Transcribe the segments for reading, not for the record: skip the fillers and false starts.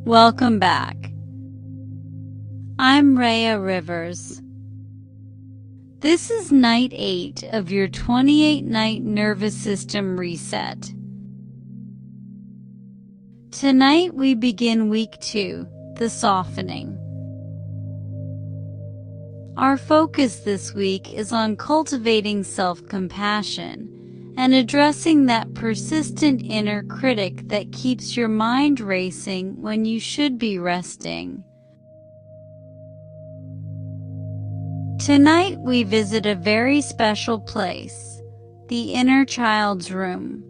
Welcome back. I'm Rhea Rivers. This is night 8 of your 28-night nervous system reset. Tonight we begin week 2, the softening. Our focus this week is on cultivating self-compassion and addressing that persistent inner critic that keeps your mind racing when you should be resting. Tonight we visit a very special place, the inner child's room.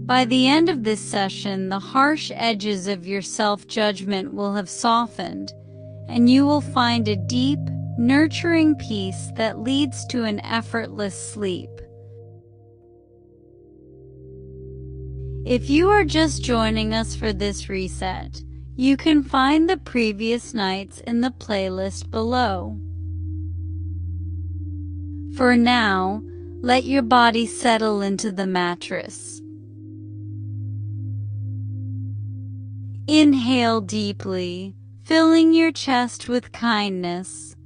By the end of this session, the harsh edges of your self-judgment will have softened, and you will find a deep, nurturing peace that leads to an effortless sleep. If you are just joining us for this reset, you can find the previous nights in the playlist below. For now, let your body settle into the mattress. Inhale deeply, filling your chest with kindness.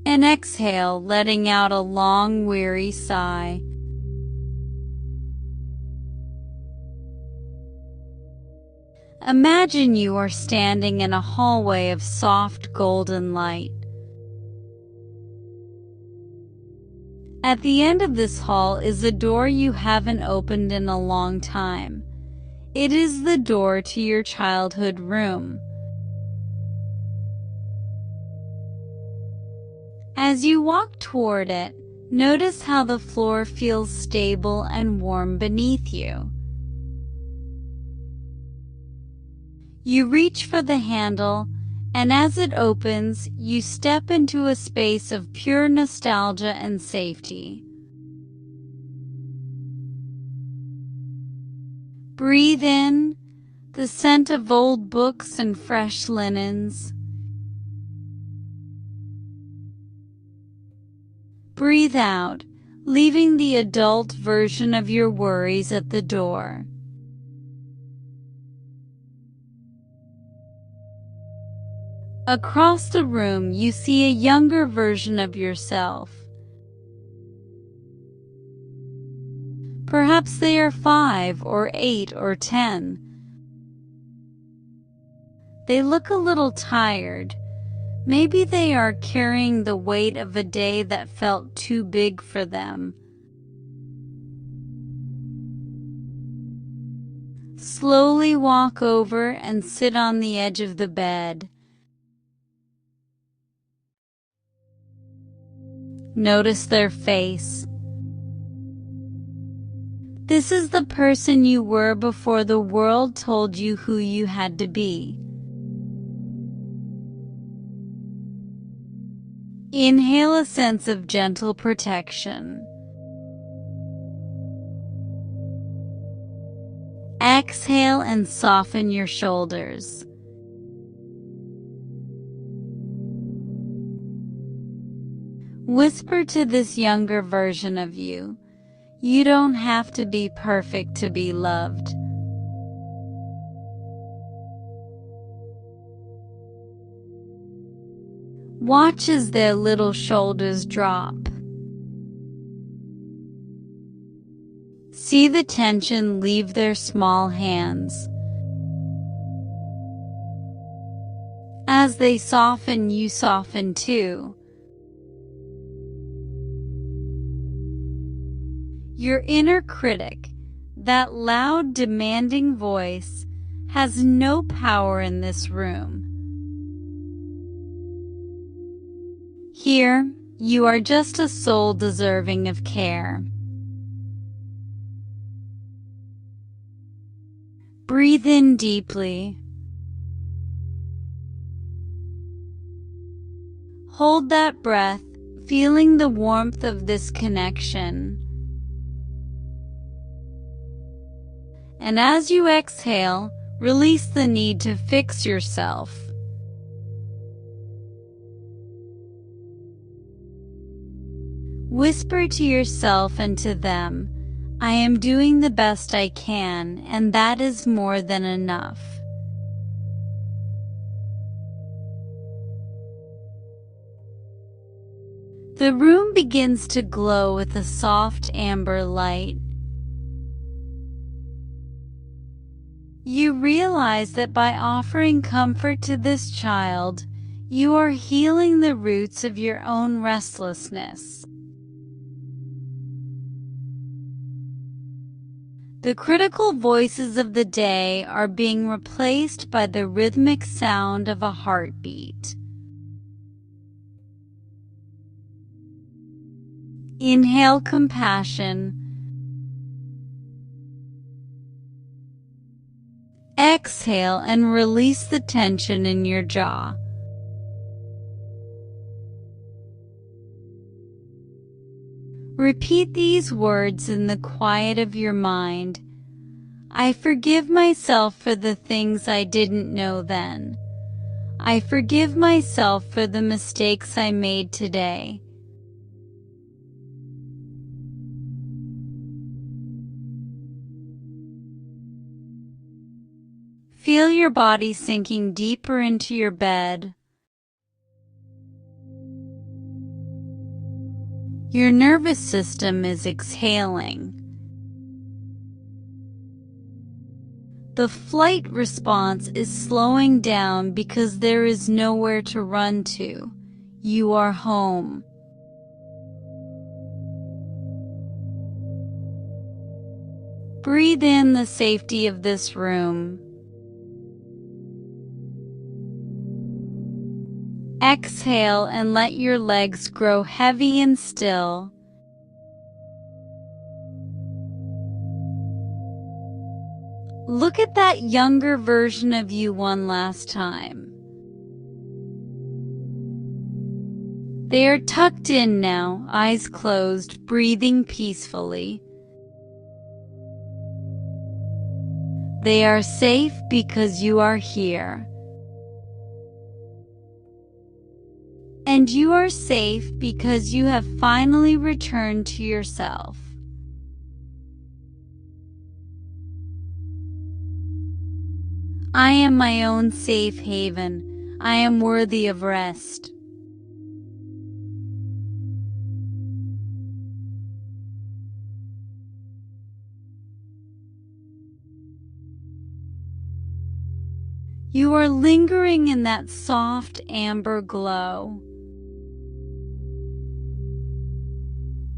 And exhale, letting out a long, weary sigh. Imagine you are standing in a hallway of soft golden light. At the end of this hall is a door you haven't opened in a long time. It is the door to your childhood room. As you walk toward it, notice how the floor feels stable and warm beneath you. You reach for the handle, and as it opens, you step into a space of pure nostalgia and safety. Breathe in the scent of old books and fresh linens. Breathe out, leaving the adult version of your worries at the door. Across the room, you see a younger version of yourself. Perhaps they are 5 or 8 or 10. They look a little tired. Maybe they are carrying the weight of a day that felt too big for them. Slowly walk over and sit on the edge of the bed. Notice their face. This is the person you were before the world told you who you had to be. Inhale a sense of gentle protection. Exhale and soften your shoulders. Whisper to this younger version of you, you don't have to be perfect to be loved. Watch as their little shoulders drop. See the tension leave their small hands. As they soften, you soften too. Your inner critic, that loud, demanding voice, has no power in this room. Here, you are just a soul deserving of care. Breathe in deeply. Hold that breath, feeling the warmth of this connection. And as you exhale, release the need to fix yourself. Whisper to yourself and to them, I am doing the best I can, and that is more than enough. The room begins to glow with a soft amber light. You realize that by offering comfort to this child, you are healing the roots of your own restlessness. The critical voices of the day are being replaced by the rhythmic sound of a heartbeat. Inhale compassion. Exhale and release the tension in your jaw. Repeat these words in the quiet of your mind. I forgive myself for the things I didn't know then. I forgive myself for the mistakes I made today. Feel your body sinking deeper into your bed. Your nervous system is exhaling. The flight response is slowing down because there is nowhere to run to. You are home. Breathe in the safety of this room. Exhale and let your legs grow heavy and still. Look at that younger version of you one last time. They are tucked in now, eyes closed, breathing peacefully. They are safe because you are here. And you are safe because you have finally returned to yourself. I am my own safe haven. I am worthy of rest. You are lingering in that soft amber glow.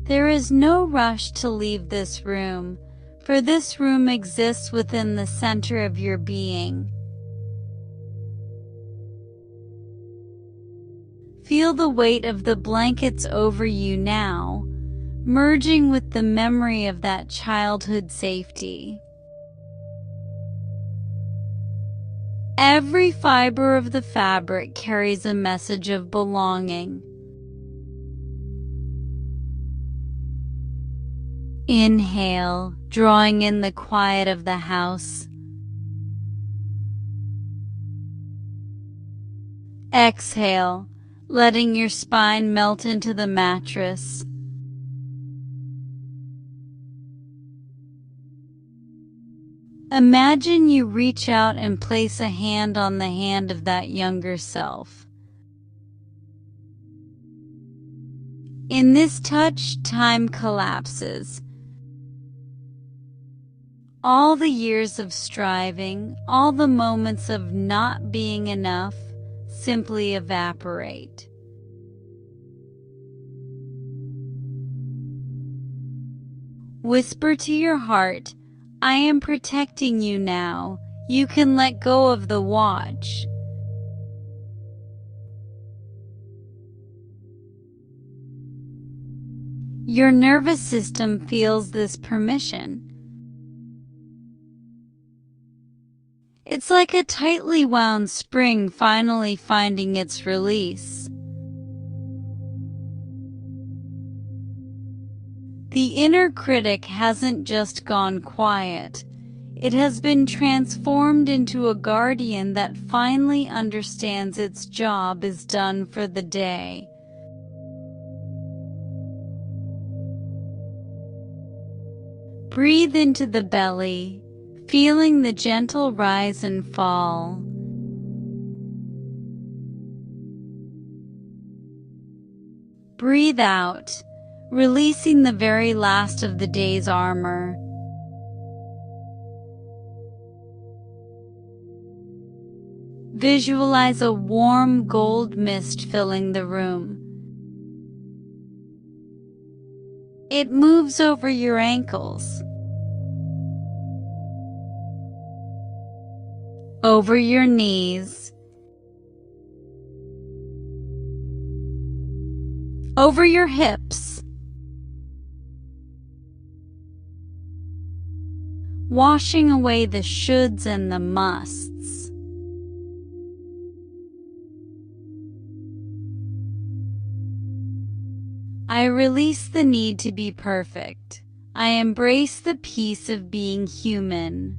There is no rush to leave this room, for this room exists within the center of your being. Feel the weight of the blankets over you now, merging with the memory of that childhood safety. Every fiber of the fabric carries a message of belonging. Inhale, drawing in the quiet of the house. Exhale, letting your spine melt into the mattress. Imagine you reach out and place a hand on the hand of that younger self. In this touch, time collapses. All the years of striving, all the moments of not being enough, simply evaporate. Whisper to your heart, I am protecting you now. You can let go of the watch. Your nervous system feels this permission. It's like a tightly wound spring finally finding its release. The inner critic hasn't just gone quiet. It has been transformed into a guardian that finally understands its job is done for the day. Breathe into the belly, feeling the gentle rise and fall. Breathe out, releasing the very last of the day's armor. Visualize a warm gold mist filling the room. It moves over your ankles, over your knees, over your hips, washing away the shoulds and the musts. I release the need to be perfect. I embrace the peace of being human.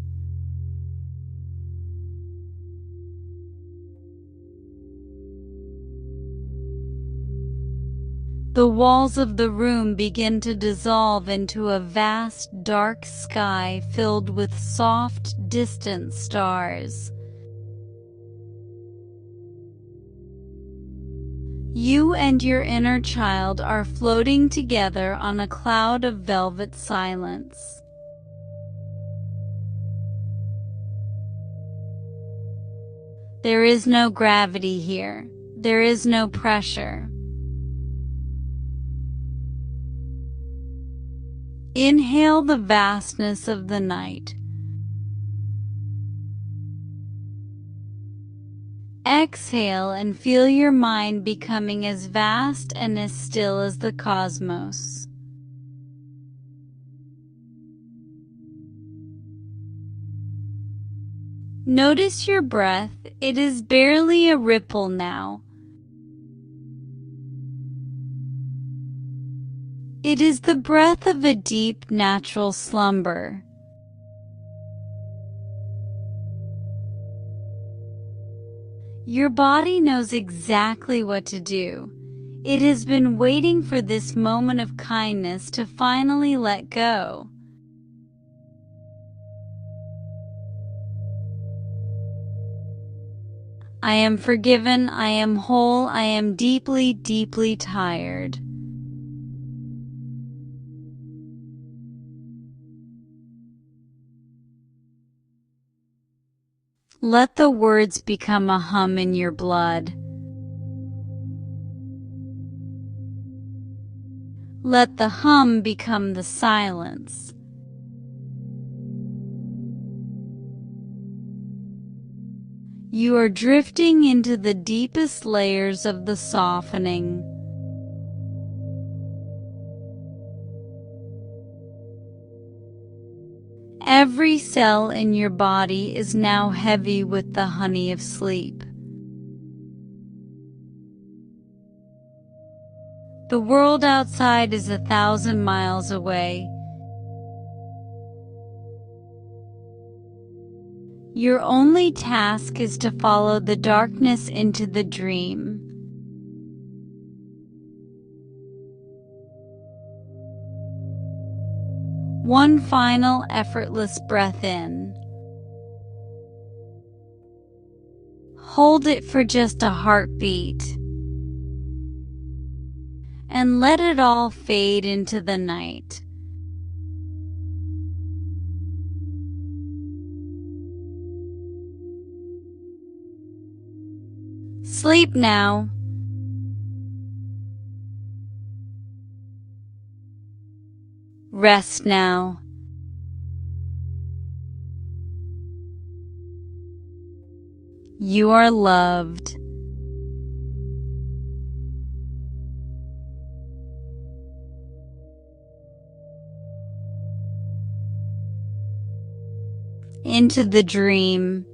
The walls of the room begin to dissolve into a vast, dark sky filled with soft, distant stars. You and your inner child are floating together on a cloud of velvet silence. There is no gravity here. There is no pressure. Inhale the vastness of the night. Exhale and feel your mind becoming as vast and as still as the cosmos. Notice your breath. It is barely a ripple now. It is the breath of a deep, natural slumber. Your body knows exactly what to do. It has been waiting for this moment of kindness to finally let go. I am forgiven, I am whole, I am deeply, deeply tired. Let the words become a hum in your blood. Let the hum become the silence. You are drifting into the deepest layers of the softening. Every cell in your body is now heavy with the honey of sleep. The world outside is 1,000 miles away. Your only task is to follow the darkness into the dream. One final effortless breath in. Hold it for just a heartbeat. And let it all fade into the night. Sleep now. Rest now. You are loved. Into the dream.